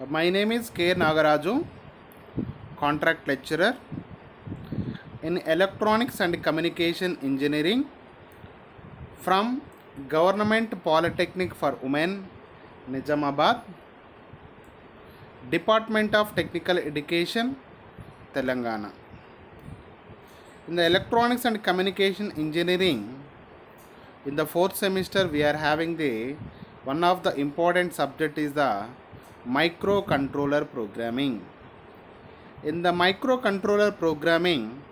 My name is K. Nagaraju, contract lecturer in Electronics and Communication Engineering from Government Polytechnic for Women, Nizamabad, Department of Technical Education, Telangana. In the Electronics and Communication Engineering, in the fourth semester, we are having the one of the important subject is the microcontroller programming. In the microcontroller programming,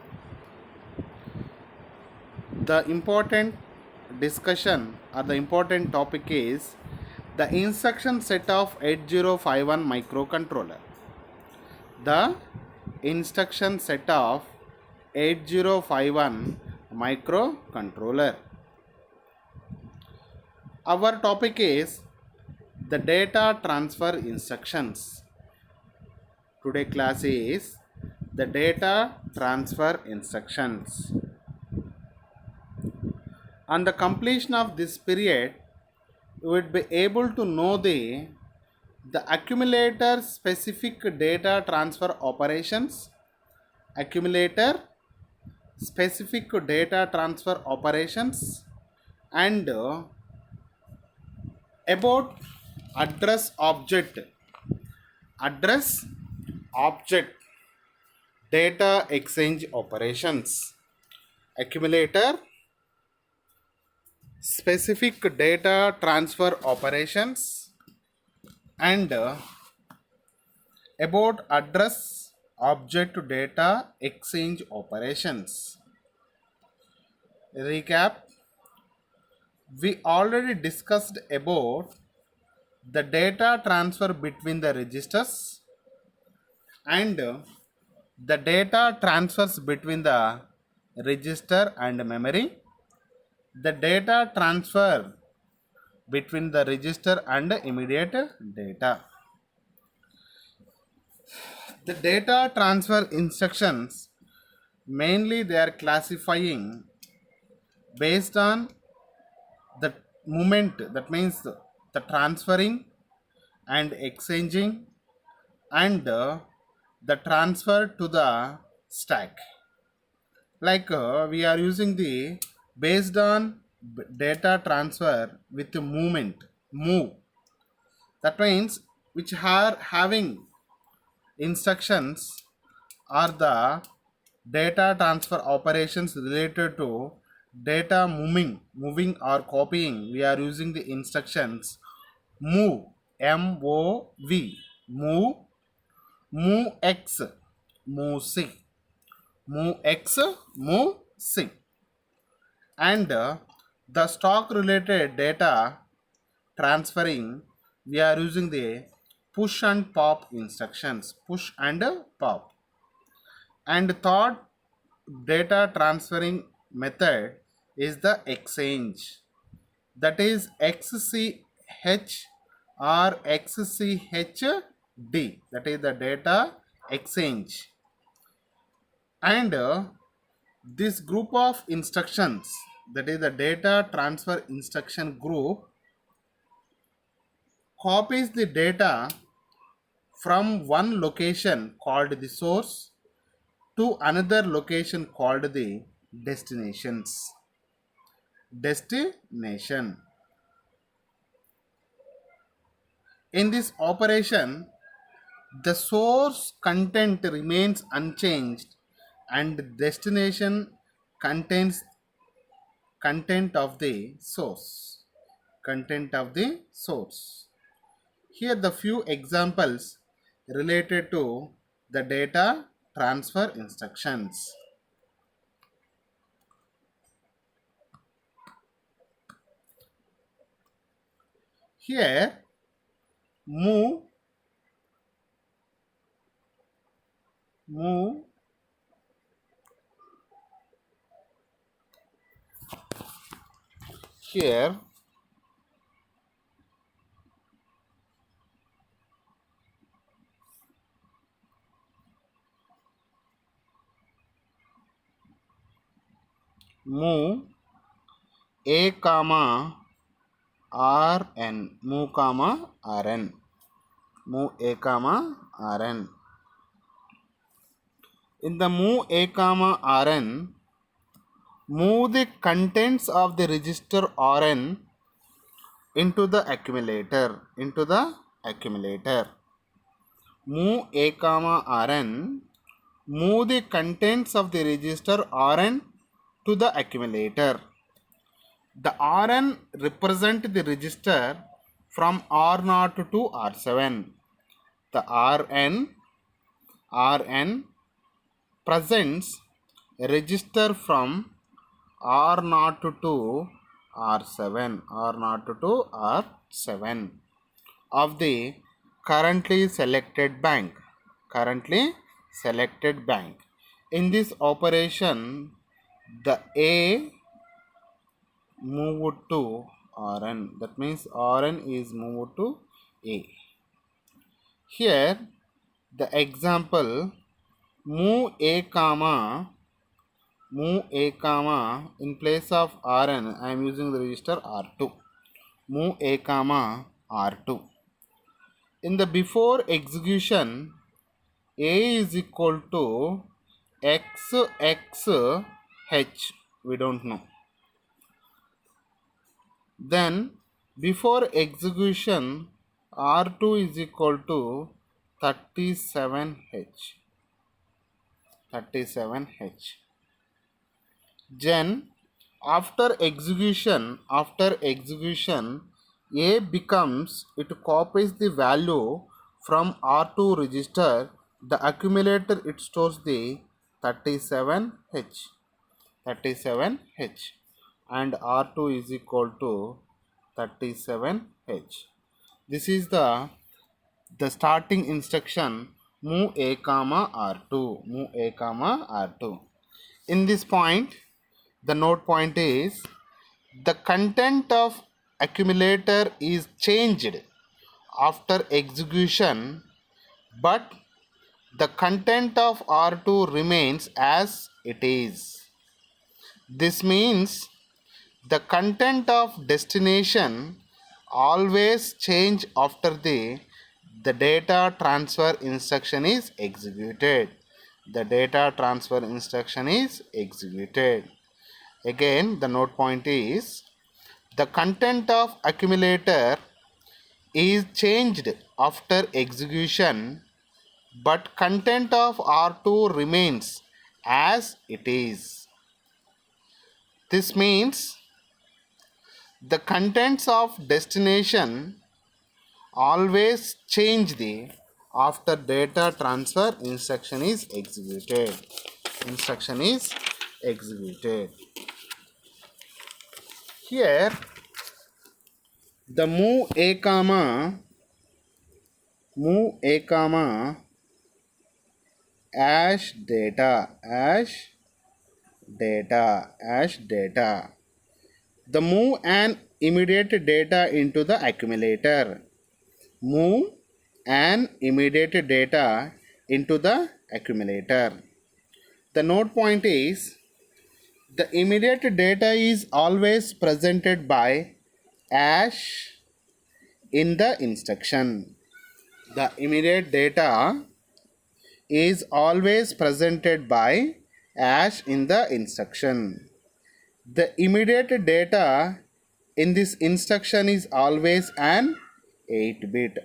the important discussion or the important topic is the instruction set of 8051 microcontroller. The instruction set of 8051 microcontroller. Our topic is the data transfer instructions. Today class is the data transfer instructions. On the completion of this period, you would be able to know the accumulator specific data transfer operations, accumulator specific data transfer operations, and about address object data exchange operations, accumulator specific data transfer operations, and about address object data exchange operations. Recap: we already discussed about the data transfer between the registers and the data transfers between the register and memory, the data transfer between the register and immediate data. The data transfer instructions mainly they are classifying based on the movement, that means the transferring and exchanging and the transfer to the stack. Like we are using the based on data transfer with the movement, move, that means which are having instructions are the data transfer operations related to data moving or copying. We are using the instructions move, move, move, move x, move c, move x, move c, and the stock related data transferring we are using the push and pop instructions, push and pop. And third data transferring method is the exchange, that is XCH or XCHD, that is the data exchange. And this group of instructions, that is the data transfer instruction group, copies the data from one location called the source to another location called the destination. In this operation, the source content remains unchanged and destination contains content of the source. Here the few examples related to the data transfer instructions. Here move here move a comma rn, move comma rn. move a comma rn. In the move a comma rn, move the contents of the register rn into the accumulator. Move a comma rn, move the contents of the register rn to the accumulator. The rn represent the register from R0 to R7. The rn presents a register from R0 to R7 of the currently selected bank. In this operation, the A moved to Rn. That means Rn is moved to A. Here, the example move a comma in place of Rn, I am using the register R2. Move a comma R2. In the before execution, A is equal to XX H. We don't know. Then before execution, R2 is equal to 37H. Then after execution, A becomes, it copies the value from R2 register. The accumulator, it stores the 37H, and R2 is equal to 37H. This is the starting instruction, move a comma R2. In this point, the note point is the content of accumulator is changed after execution, but the content of R2 remains as it is. This means the content of destination always change after the data transfer instruction is executed. Again, the note point is the content of accumulator is changed after execution, but content of R2 remains as it is. This means the contents of destination always change after data transfer instruction is executed. Here, the move a comma ash data. The move an immediate data into the accumulator. The note point is the immediate data is always presented by ash in the instruction. The immediate data is always presented by ash in the instruction. The immediate data in this instruction is always an 8-bit.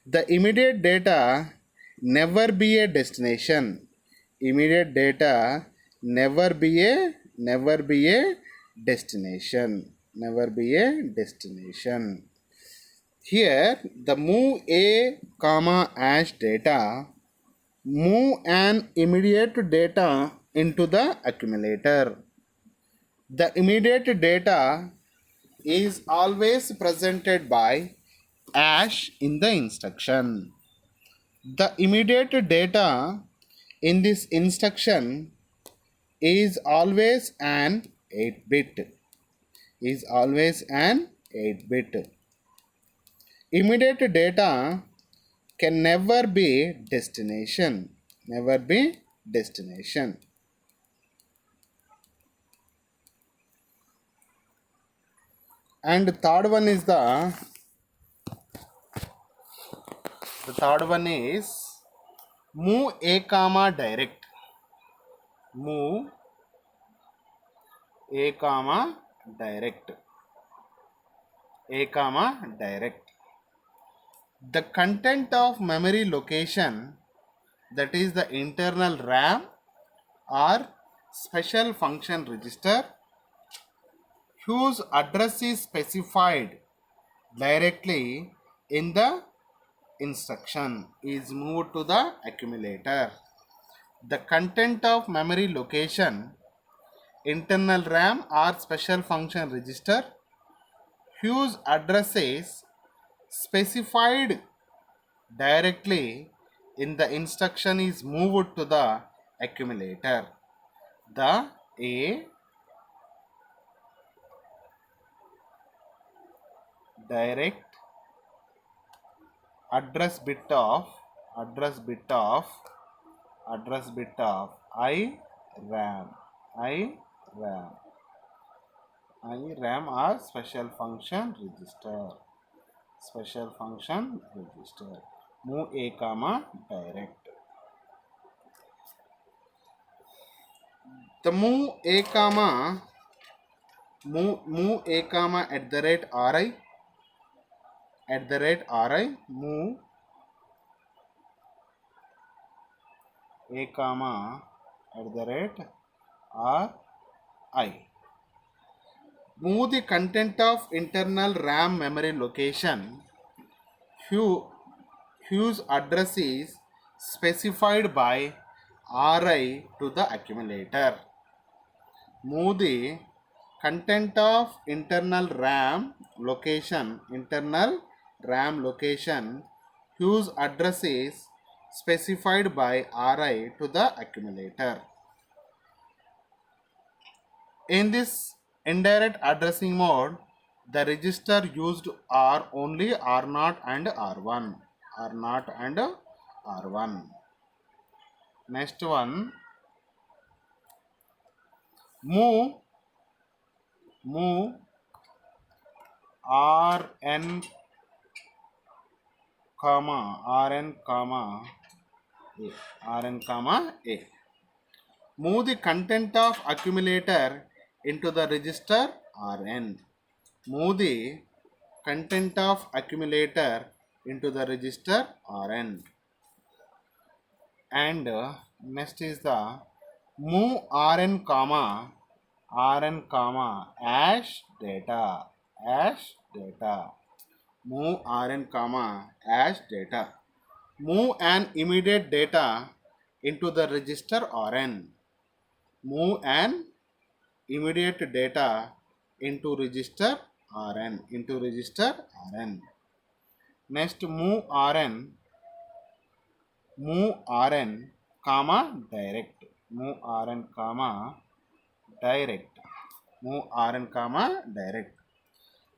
The immediate data never be a destination. Never be a destination. Here, the move a comma ash data move an immediate data into the accumulator. The immediate data is always presented by ash in the instruction. The immediate data in this instruction is always an 8-bit. Immediate data can never be destination. And the third one is move a comma direct. Move a comma direct. A comma direct. The content of memory location, that is the internal RAM or special function register, whose address is specified directly in the instruction, is moved to the accumulator. The content of memory location, internal RAM or special function register, whose address is specified directly in the instruction, is moved to the accumulator. The A direct address bit of IRAM or special function register. Move a comma direct. The move a comma at the rate RI, move a comma at the rate RI. Move the content of internal RAM memory location, whose address is specified by RI, to the accumulator. Move the content of internal RAM location, whose address is specified by RI, to the accumulator. In this indirect addressing mode, the register used are only R0 and R1. Next one, move RN comma A. Move the content of accumulator into the register Rn. Move the content of accumulator into the register Rn. And next is the move Rn comma hash data. Move Rn comma hash data. Move an immediate data into the register Rn. Move an immediate data into register Rn. Next, move Rn comma direct. Move Rn comma direct.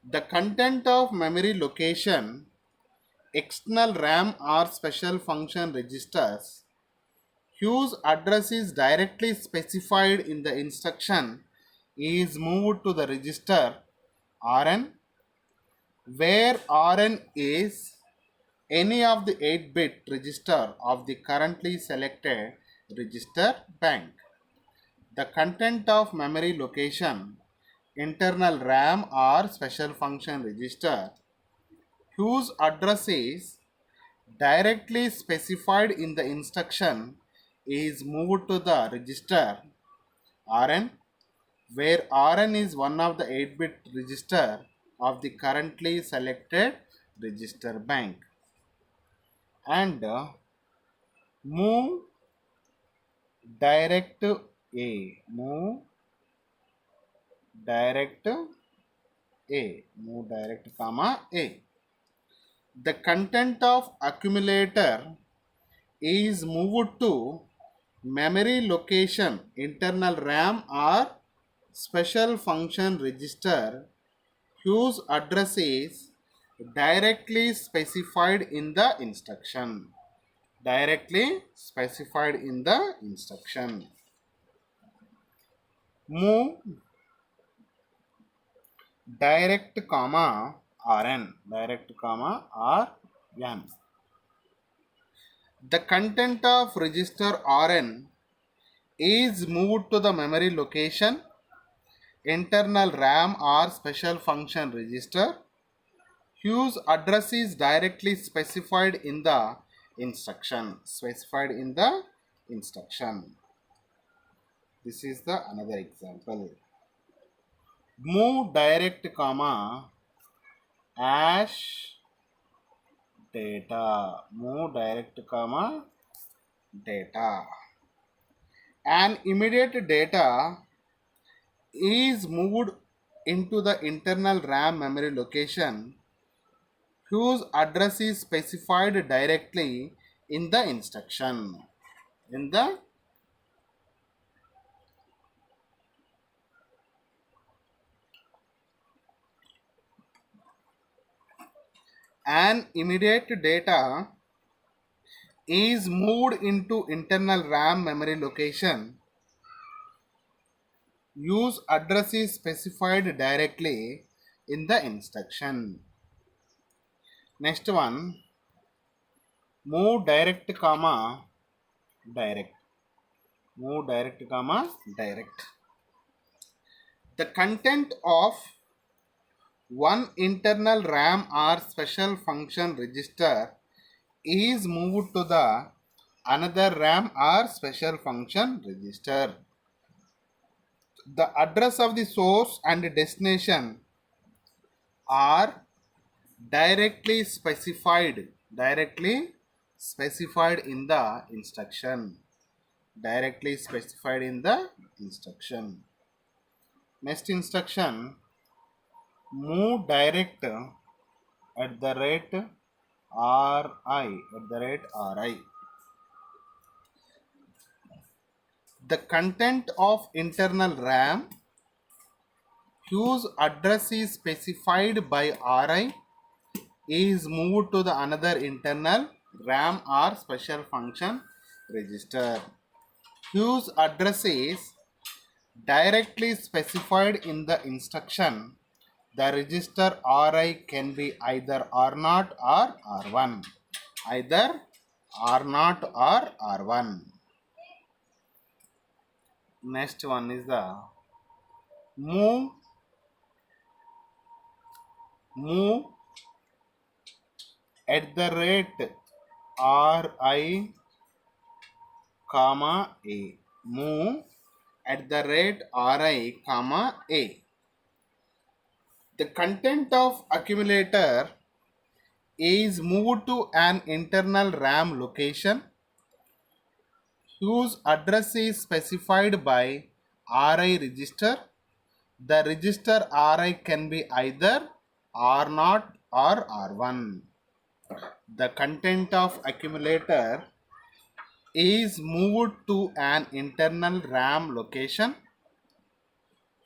The content of memory location, external RAM or special function registers, whose address is directly specified in the instruction, is moved to the register Rn, where Rn is any of the 8-bit register of the currently selected register bank. The content of memory location, internal RAM or special function register, whose address is directly specified in the instruction, is moved to the register Rn, where Rn is one of the 8-bit register of the currently selected register bank. And move direct A. Move direct comma A. The content of accumulator is moved to memory location, internal RAM or special function register, whose address is directly specified in the instruction. Move direct comma rn, direct comma rn. The content of register rn is moved to the memory location, internal RAM or special function register whose address is directly specified in the instruction. Specified in the instruction. This is the another example. Move direct comma hash data. Move direct comma data. An immediate data is moved into the internal RAM memory location whose address is specified directly in the instruction. In the an immediate data is moved into internal RAM memory location whose address is specified directly in the instruction. Next one, move direct comma direct. Move direct comma direct. The content of one internal RAM or special function register is moved to the another RAM or special function register. The address of the source and destination are directly specified in the instruction. Directly specified in the instruction. Next instruction, move direct at the rate ri. The content of internal RAM whose address is specified by ri is moved to the another internal RAM or special function register whose address is directly specified in the instruction. The register ri can be either R0 or R1. Either R0 or R1. Next one is the move at the rate ri comma a. Move at the rate ri comma a. The content of accumulator is moved to an internal RAM location whose address is specified by RI register. The register RI can be either R0 or R1. The content of accumulator is moved to an internal RAM location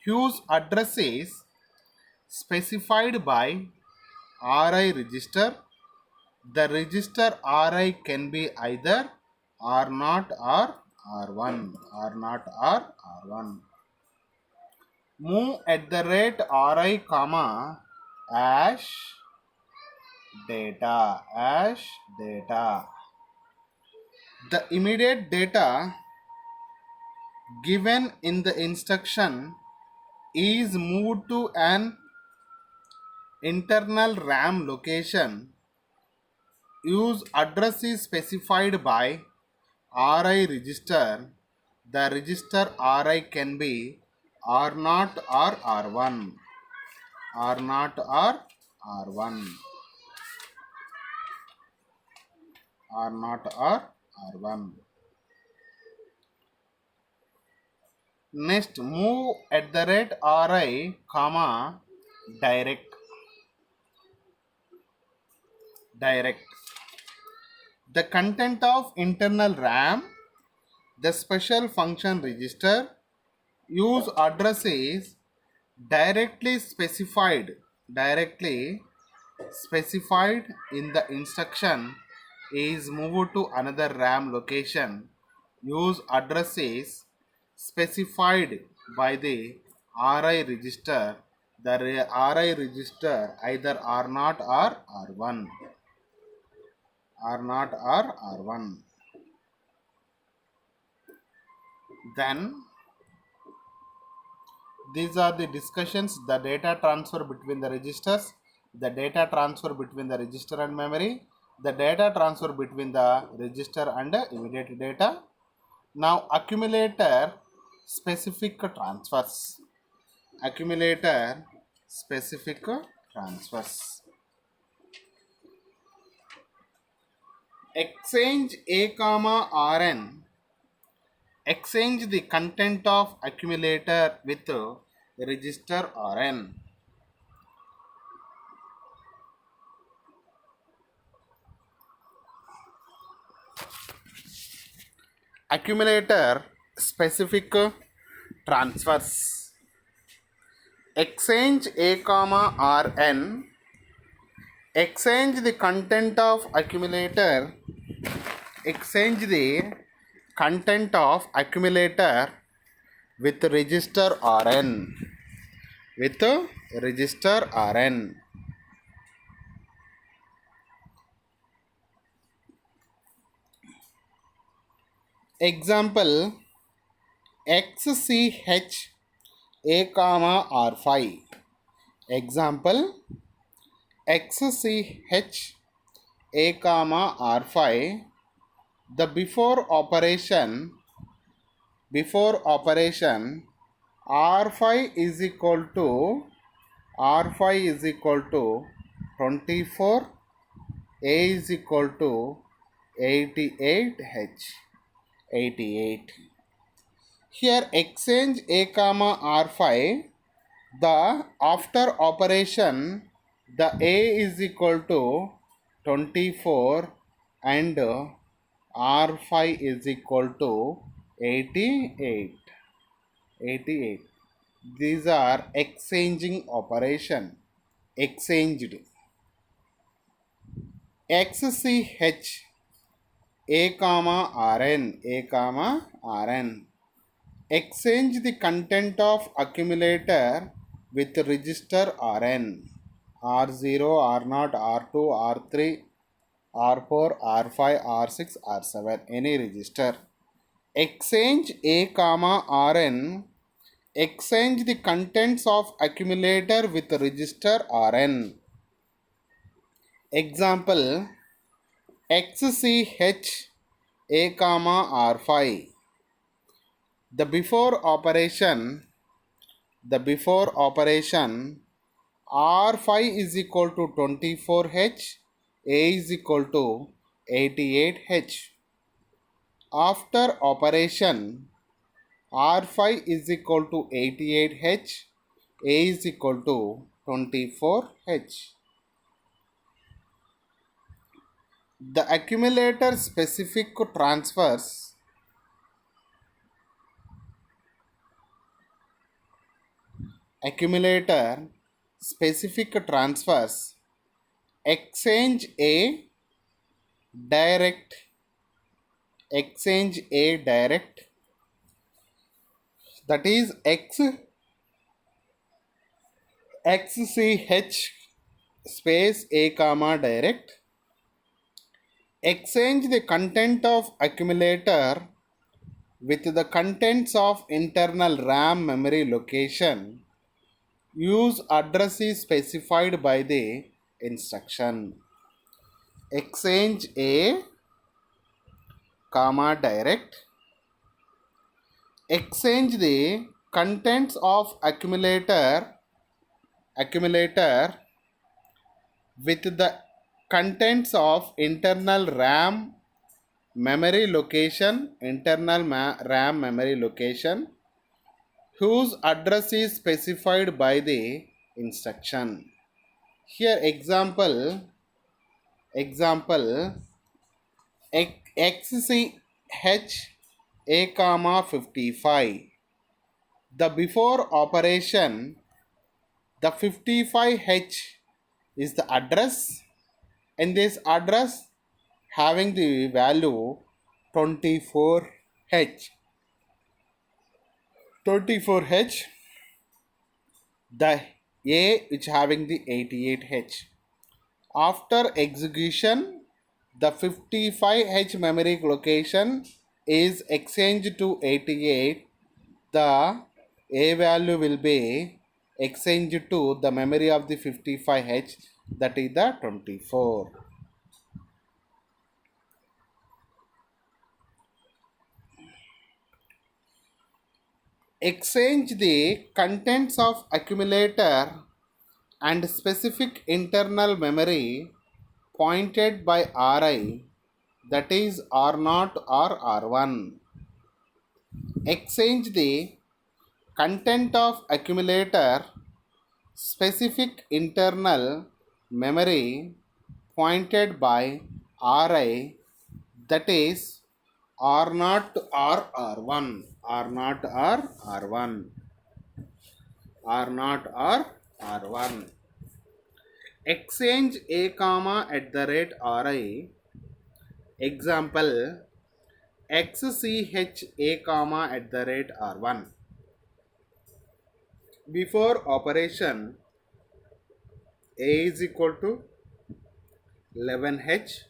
whose address is specified by RI register. The register RI can be either R0 or R1. R0 or R1. Move at the rate ri comma hash data. The immediate data given in the instruction is moved to an internal RAM location whose address is specified by RI register. The register RI can be R0 or R1. R0 or R1. R0 or R1. Next, move at the rate RI comma direct. The content of internal RAM, the special function register, whose address is directly specified in the instruction is moved to another RAM location whose address is specified by the RI register. the RI register either R0 or R1. R0 or R1. Then these are the discussions, the data transfer between the registers, the data transfer between the register and memory, the data transfer between the register and immediate data. Now accumulator specific transfers. Accumulator specific transfers. Exchange A comma Rn. Exchange the content of accumulator with register Rn. Accumulator specific transfers. Exchange A comma Rn. Exchange the content of accumulator. Exchange the content of accumulator with register Rn. With register Rn. Example XCH A comma R5. Example XCH A comma R5. The before operation R5 is equal to 24, A is equal to 88H. 88. Here exchange A comma R5, the after operation the A is equal to 24 and R5 is equal to 88. 88. These are exchanging operation. Exchanged. XCH A comma Rn. Exchange the content of accumulator with register Rn. R0, R0, R2, R3, R4, R5, R6, R7. Any register. Exchange A comma Rn. Exchange the contents of accumulator with register Rn. Example XCH A comma R5. The before operation R5 is equal to 24H, A is equal to 88H. After operation R5 is equal to 88H, A is equal to 24H. The accumulator specific transfers exchange A direct, that is XCH space A comma direct. Exchange the content of accumulator with the contents of internal RAM memory location. Use addresses specified by the instruction. Exchange A comma direct. Exchange the contents of accumulator with the contents of internal RAM memory location, RAM memory location, whose address is specified by the instruction. Here example XCH A comma 55. The before operation, the 55H is the address, and this address having the value 24H. The A which having the 88H. After execution, the 55H memory location is exchanged to 88. The A value will be exchanged to the memory of the 55H, that is the 24. Exchange the contents of accumulator and specific internal memory pointed by Ri, that is R0 or R1. Exchange the content of accumulator specific internal memory pointed by Ri, that is R0 or R1. R0 or R1. R0 or R1. Exchange A comma at the rate Ri. Example, XCH A comma at the rate R1. Before operation, A is equal to 11H,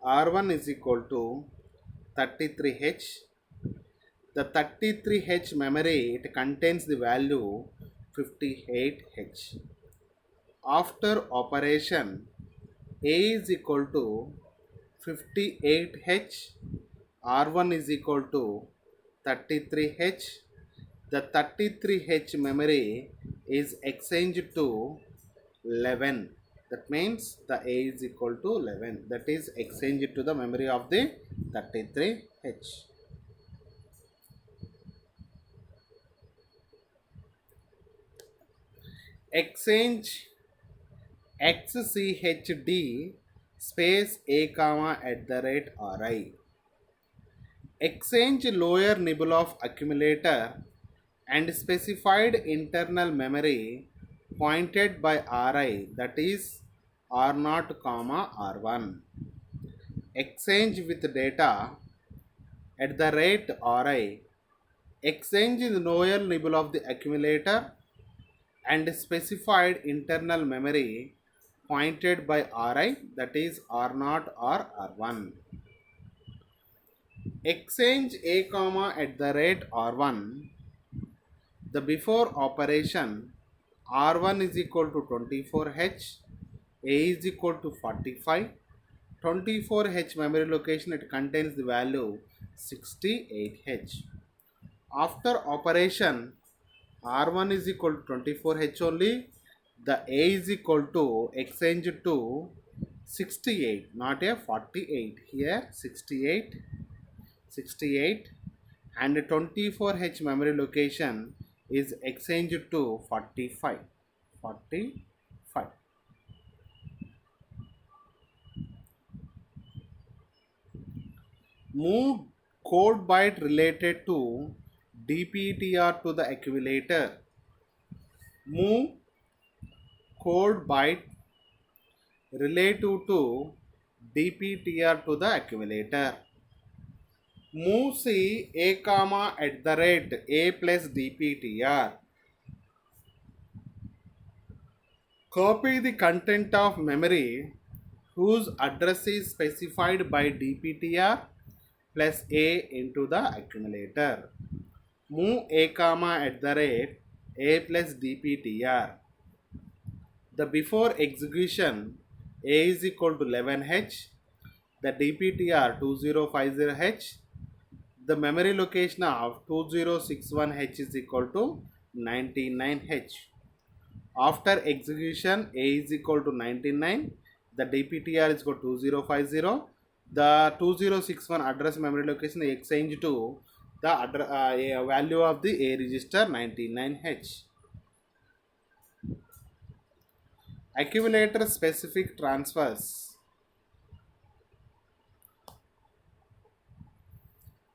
R1 is equal to 33H. The 33H memory, it contains the value 58H. After operation, A is equal to 58H, R1 is equal to 33H. The 33H memory is exchanged to 11. That means the A is equal to 11. That is exchanged to the memory of the 33H. Exchange XCHD space A comma at the rate Ri. Exchange lower nibble of accumulator and specified internal memory pointed by Ri, that is R0 comma R1. Exchange with data at the rate Ri. Exchange the lower nibble of the accumulator and specified internal memory pointed by Ri, that is R0 or R1. Exchange A comma at the rate R1. The before operation, R1 is equal to 24H, A is equal to 45. 24H memory location, it contains the value 68H. After operation, R1 is equal to 24H only. The A is equal to exchange to 68, not a 48. Here 68 and 24H memory location is exchanged to 45. Move code byte related to DPTR to the accumulator. Move code byte relative to DPTR to the accumulator. Move C A comma at the rate A plus DPTR. Copy the content of memory whose address is specified by DPTR plus A into the accumulator. Move A comma at the rate A plus DPTR. The before execution, A is equal to 11H, the DPTR 2050H, the memory location of 2061H is equal to 99H. After execution, A is equal to 99, the DPTR is equal to 2050, the 2061 address memory location is exchanged to the value of the A register 99H. Accumulator specific transfers.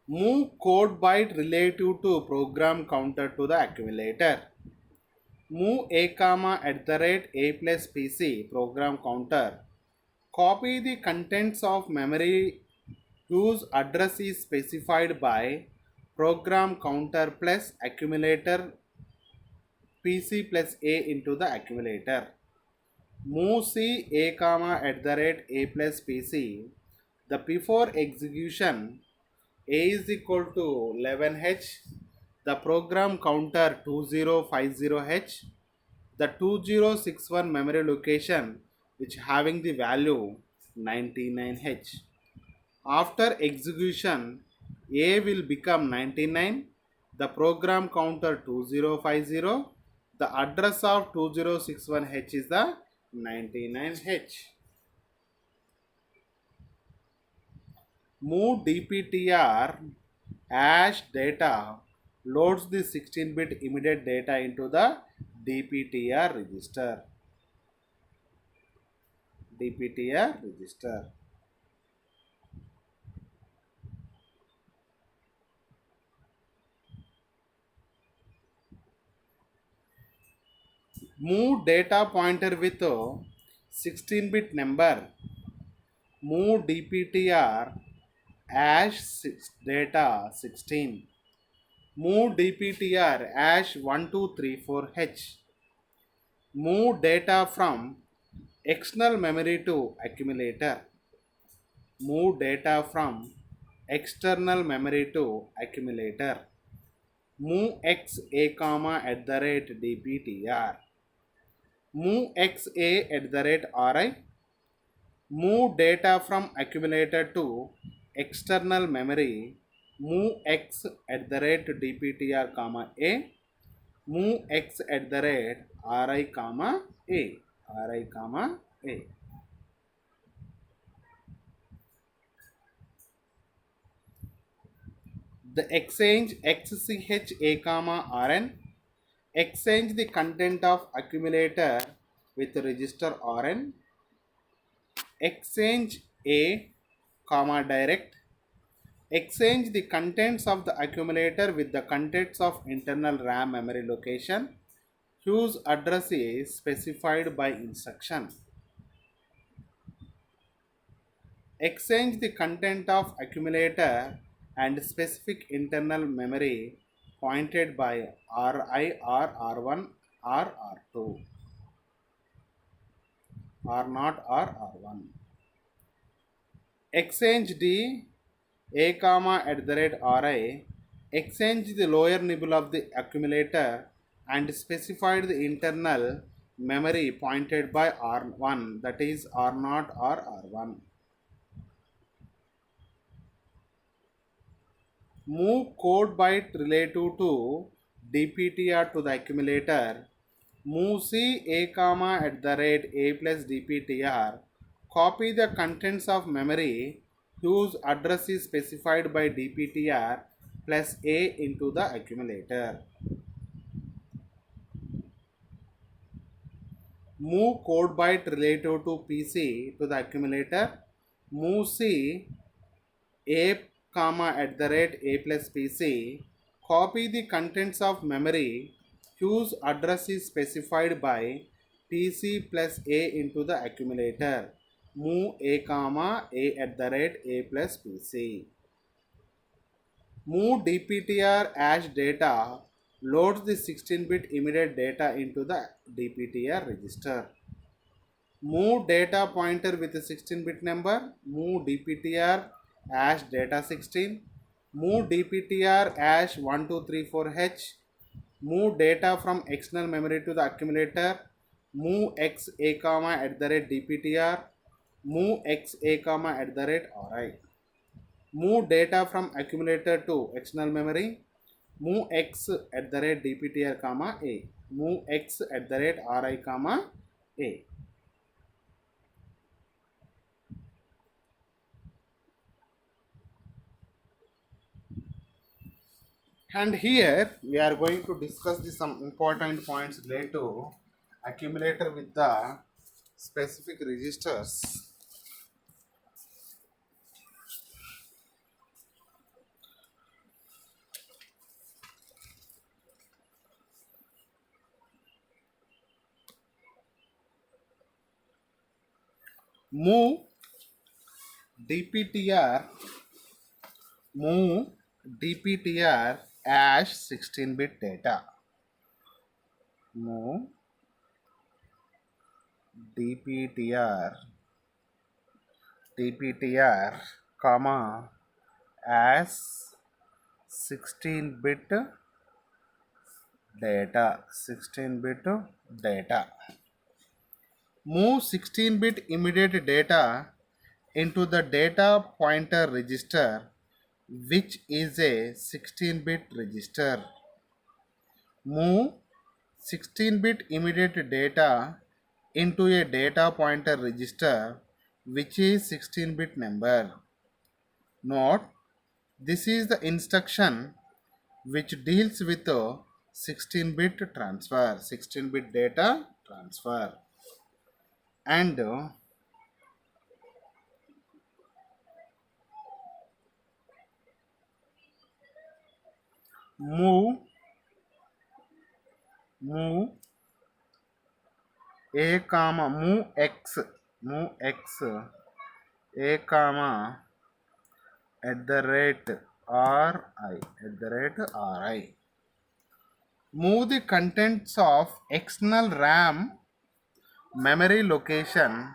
Move code byte relative to program counter to the accumulator. Move A comma at the rate A plus PC program counter. Copy the contents of memory whose address is specified by program counter plus accumulator PC plus A into the accumulator. Move C A comma at the rate A plus PC. The before execution A is equal to 11H. The program counter 2050H. The 2061 memory location which having the value 99H. After execution, A will become 99, the program counter 2050, the address of 2061H is the 99H. Move DPTR hash data loads the 16-bit immediate data into the DPTR register. DPTR register. Move data pointer with 16-bit number. Move DPTR hash data 16. Move DPTR hash 1234H. Move data from external memory to accumulator. Move data from external memory to accumulator. Move X A comma at the rate DPTR. Move X A at the rate RI. Move data from accumulator to external memory. Move X at the rate DPTR comma A. Move X at the rate RI comma A. RI comma A. The exchange XCH A comma RN. Exchange the content of accumulator with register RN. Exchange A comma direct. Exchange the contents of the accumulator with the contents of internal RAM memory location whose address is specified by instruction. Exchange the content of accumulator and specific internal memory pointed by RI or R1 or R2 R0 or R1. Exchange D A comma at the rate RI. Exchange the lower nibble of the accumulator and specified the internal memory pointed by R1, that is R0 or R1. Move code byte relative to DPTR to the accumulator. Move C A comma at the rate A plus DPTR. Copy the contents of memory whose address is specified by DPTR plus A into the accumulator. Move code byte relative to PC to the accumulator. Move C A comma at the rate A plus PC. Copy the contents of memory whose address is specified by PC plus A into the accumulator. Move A comma A at the rate A plus PC. Move DPTR hash data loads the 16-bit immediate data into the DPTR register. Move data pointer with a 16-bit number. Move DPTR hash data 16. Move DPTR hash 1234H. Move data from external memory to the accumulator. Move X A comma at the rate DPTR. Move X A comma at the rate RI. Move data from accumulator to external memory. Move X at the rate DPTR comma A. Move X at the rate RI comma A. And here we are going to discuss some important points related to accumulator with the specific registers. Move DPTR, move DPTR hash 16-bit data. move dptr comma as 16-bit data. Move 16-bit immediate data into the data pointer register, which is a 16-bit register. Move 16-bit immediate data into a data pointer register, which is 16-bit number. Note, this is the instruction which deals with a 16-bit transfer, 16-bit data transfer. And move a comma move x a comma at the rate ri. Move the contents of external RAM memory location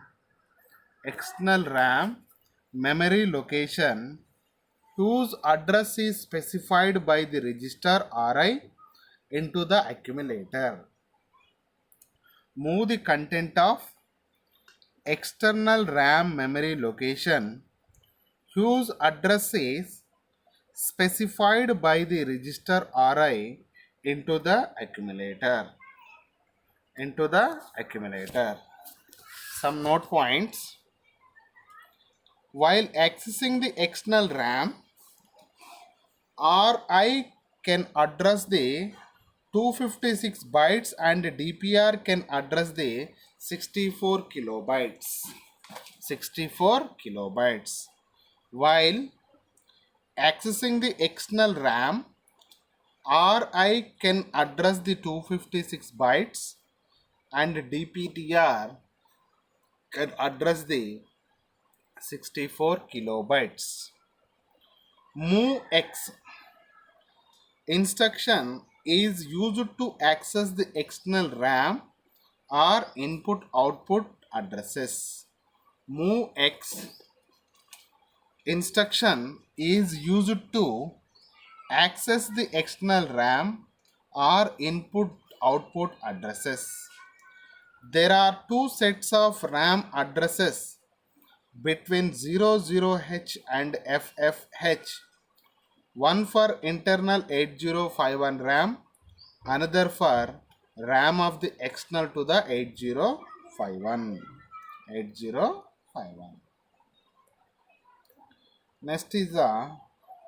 whose address is specified by the register ri into the accumulator. Move the content of external RAM memory location whose address is specified by the register ri into the accumulator. Some note points. While accessing the external RAM, RI can address the 256 bytes and DPR can address the 64 kilobytes. While accessing the external RAM, RI can address the 256 bytes and DPTR can address the 64 kilobytes. MOVX instruction is used to access the external RAM or input-output addresses. MOVX instruction is used to access the external RAM or input-output addresses. There are two sets of RAM addresses between 00H and FFH. One for internal 8051 RAM, another for RAM of the external to the 8051. Next is the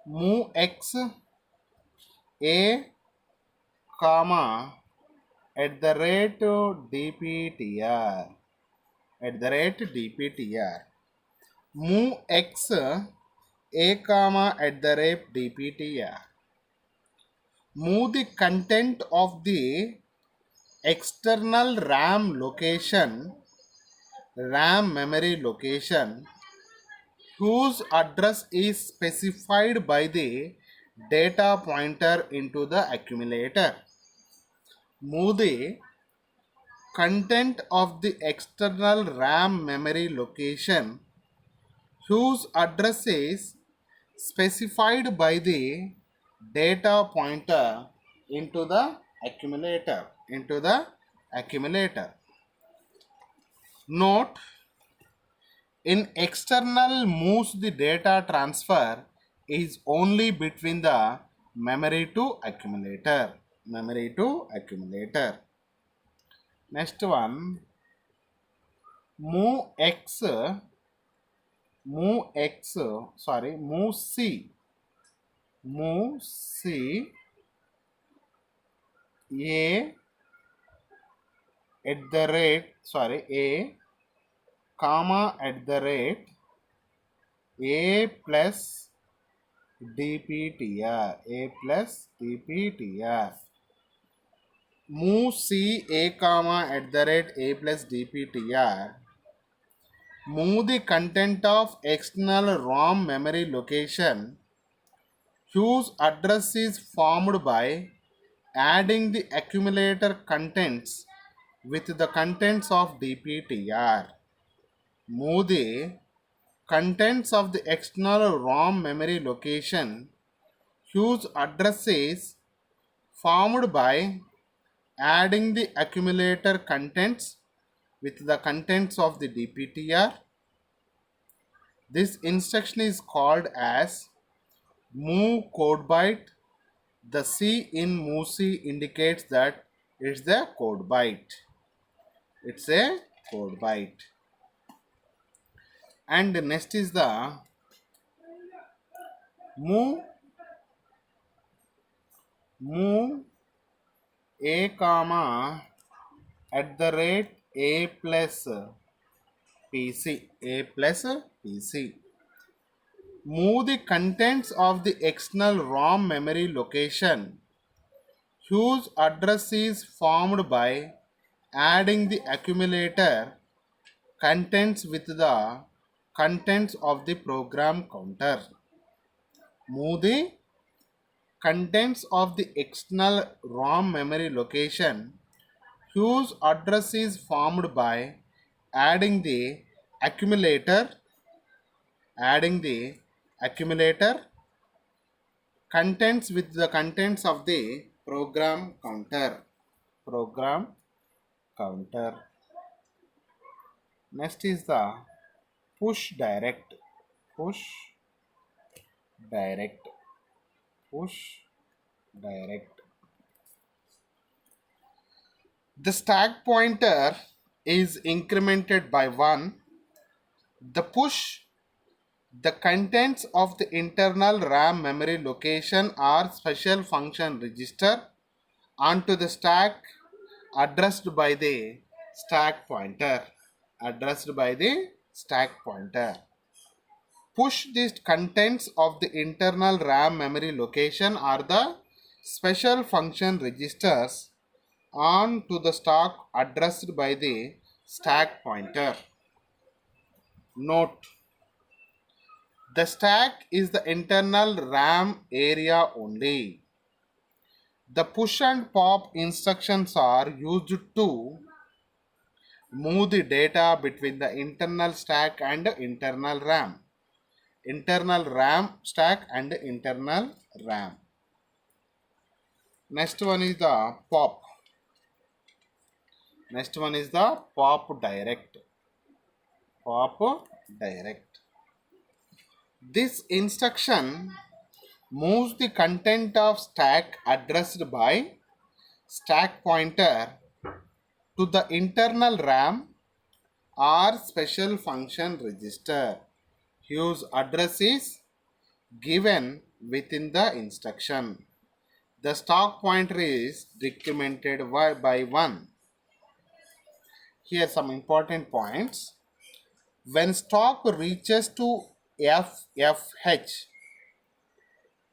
MOVX A comma at the rate DPTR. MOVX A comma at the rate DPTR. Move the content of the external RAM memory location whose address is specified by the data pointer into the accumulator. Move the content of the external RAM memory location whose address is specified by the data pointer into the accumulator. Note, in external moves the data transfer is only between the memory to accumulator. Next one, move C A at the rate A comma at the rate A plus DPTR. Move C A comma at the rate A plus DPTR. Move the content of external ROM memory location whose address is formed by adding the accumulator contents with the contents of DPTR. Move the contents of the external ROM memory location whose address is formed by adding the accumulator contents with the contents of the DPTR. This instruction is called as move code byte. The C in MOVC indicates that it's the code byte. It's a code byte. And next is the move a comma at the rate a plus pc. Move the contents of the external ROM memory location whose address is formed by adding the accumulator contents with the contents of the program counter. Move the contents of the external ROM memory location whose address is formed by adding the accumulator contents with the contents of the program counter. Next is the push direct. The stack pointer is incremented by 1. The push the contents of the internal RAM memory location or special function register onto the stack addressed by the stack pointer. Push these contents of the internal RAM memory location or the special function registers on to the stack addressed by the stack pointer. Note: the stack is the internal RAM area only. The push and pop instructions are used to move the data between the internal stack and internal RAM. Internal RAM stack and internal RAM. Next one is the pop. Direct. This instruction moves the content of stack addressed by stack pointer to the internal RAM or special function register whose address is given within the instruction. The stack pointer is decremented by 1. Here some important points. When stack reaches to FFH,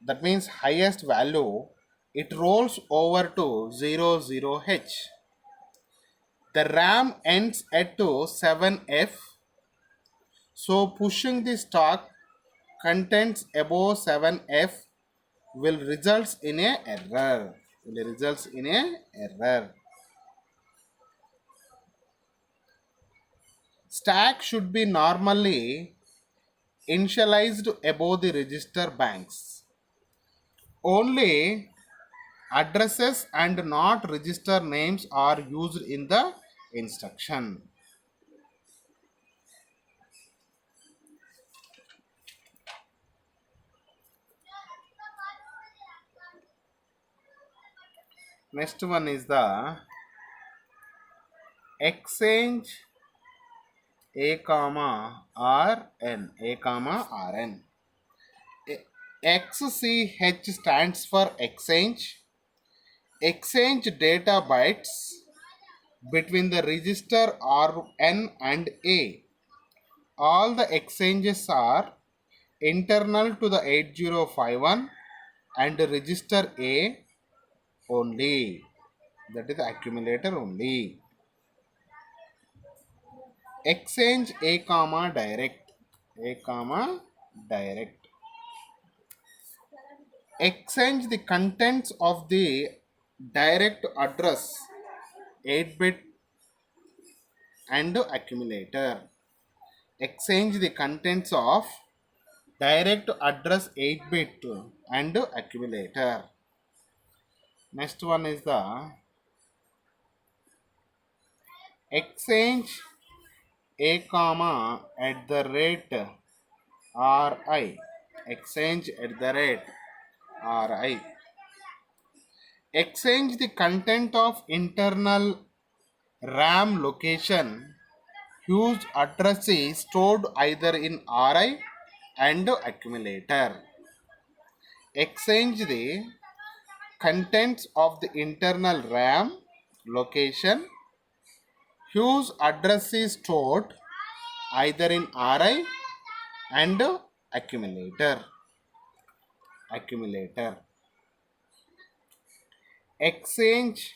that means highest value, it rolls over to 00H. The RAM ends at 7F. So pushing the stack contents above 7F will result in a error. Stack should be normally initialized above the register banks. Only addresses and not register names are used in the instruction. Next one is the exchange A comma RN. XCH stands for exchange. Exchange data bytes between the register RN and A. All the exchanges are internal to the 8051 and register A only. That is the accumulator only. Exchange A comma direct. Exchange the contents of the direct address 8-bit and accumulator. Exchange the contents of direct address 8-bit and accumulator. Next one is the exchange a comma at the rate ri. Exchange at the rate ri. Exchange the content of internal RAM location whose address is stored either in RI and accumulator. Exchange the contents of the internal RAM location whose address is stored either in RI and accumulator. Exchange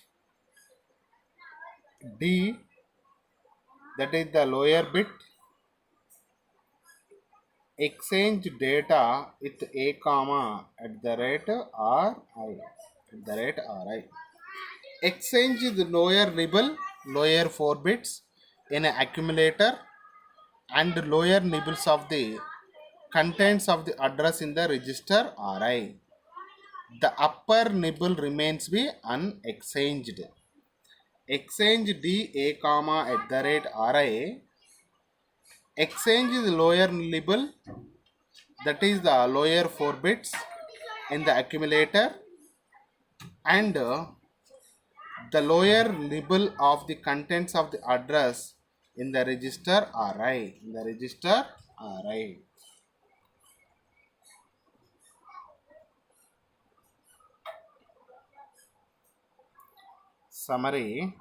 D, that is the lower bit. Exchange data with a comma at the rate ri. Exchange the lower nibble, lower 4 bits in an accumulator and lower nibbles of the contents of the address in the register ri. The upper nibble remains be unexchanged. Exchange D a comma at the rate ri. Exchange the lower nibble, that is the lower 4 bits in the accumulator and the lower nibble of the contents of the address in the register ri. Summary.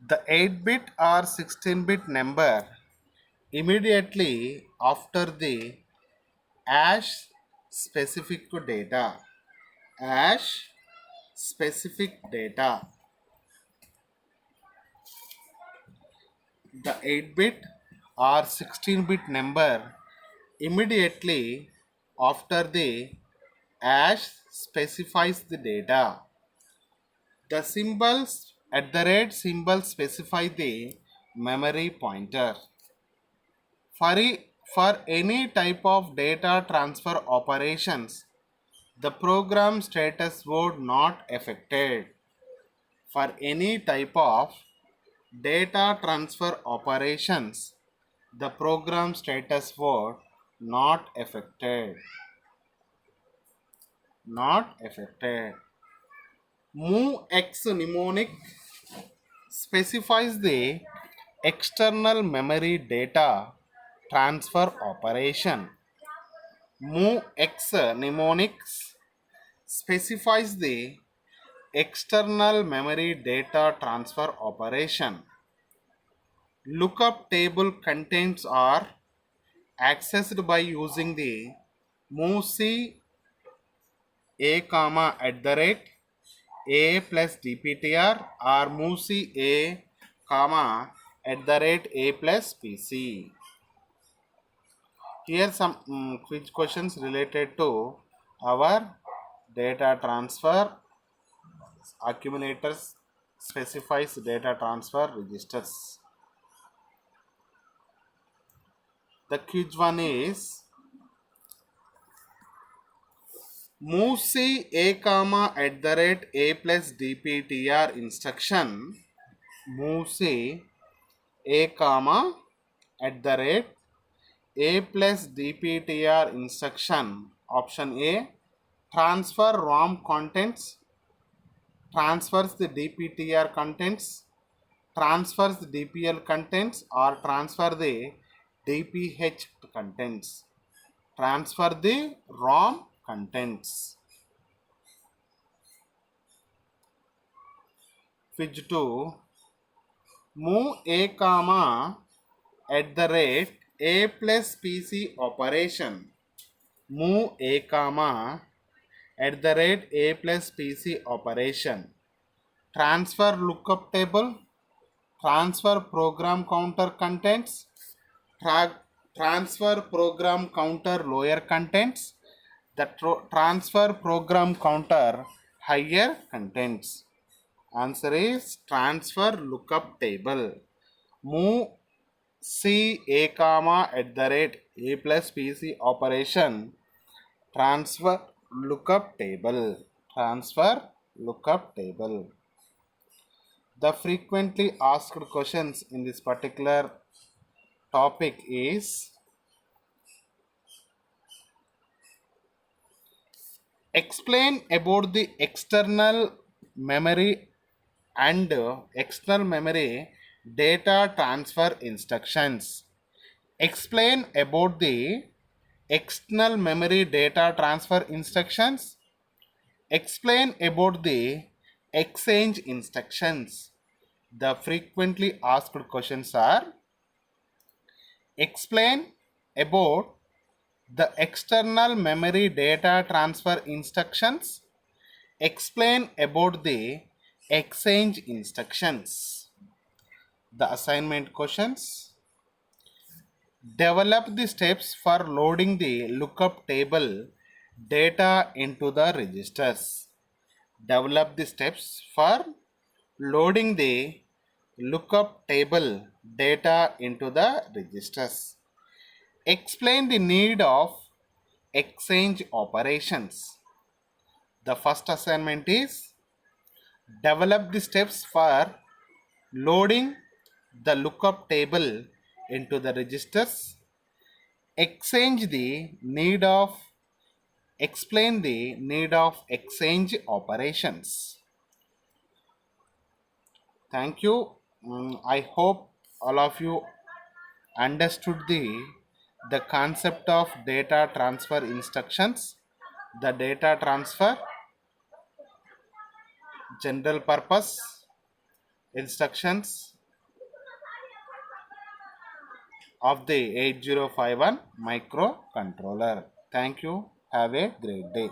The 8-bit or 16-bit number immediately after the hash specific data. Hash specific data. The 8-bit or 16-bit number immediately after the hash specifies the data. The symbols at the rate symbol specify the memory pointer. For any type of data transfer operations, the program status would not affected. For any type of data transfer operations, the program status would not affected. MoveX mnemonic specifies the external memory data transfer operation. MoveX mnemonics specifies the external memory data transfer operation. Lookup table contents are accessed by using the movec a comma at the rate a plus dptr or movec a comma at the rate a plus pc. Here some quiz questions related to our data transfer. Accumulators specifies data transfer registers. The quiz one is movec a comma at the rate a plus dptr instruction. Movec a comma at the rate a plus dptr instruction. Option A, transfer ROM contents, transfers the dptr contents, transfers the dpl contents, or transfer the dph contents. Transfer the ROM contents. Quiz 2, move a comma at the rate A plus PC operation. Move A comma at the rate A plus PC operation. Transfer lookup table. Transfer program counter contents. Transfer program counter lower contents. The transfer program counter higher contents. Answer is transfer lookup table. Move C A comma at the rate A plus PC operation. Transfer lookup table. Transfer lookup table. The frequently asked questions in this particular topic is explain about the external memory and external memory data transfer instructions. Explain about the external memory data transfer instructions. Explain about the exchange instructions. The frequently asked questions are explain about the external memory data transfer instructions. Explain about the exchange instructions. The assignment questions. Develop the steps for loading the lookup table data into the registers. Develop the steps for loading the lookup table data into the registers. Explain the need of exchange operations. The first assignment is develop the steps for loading the lookup table into the registers. Exchange the need of explain the need of exchange operations. Thank you. I hope all of you understood the concept of data transfer instructions, the data transfer, general purpose instructions of the 8051 microcontroller. Thank you. Have a great day.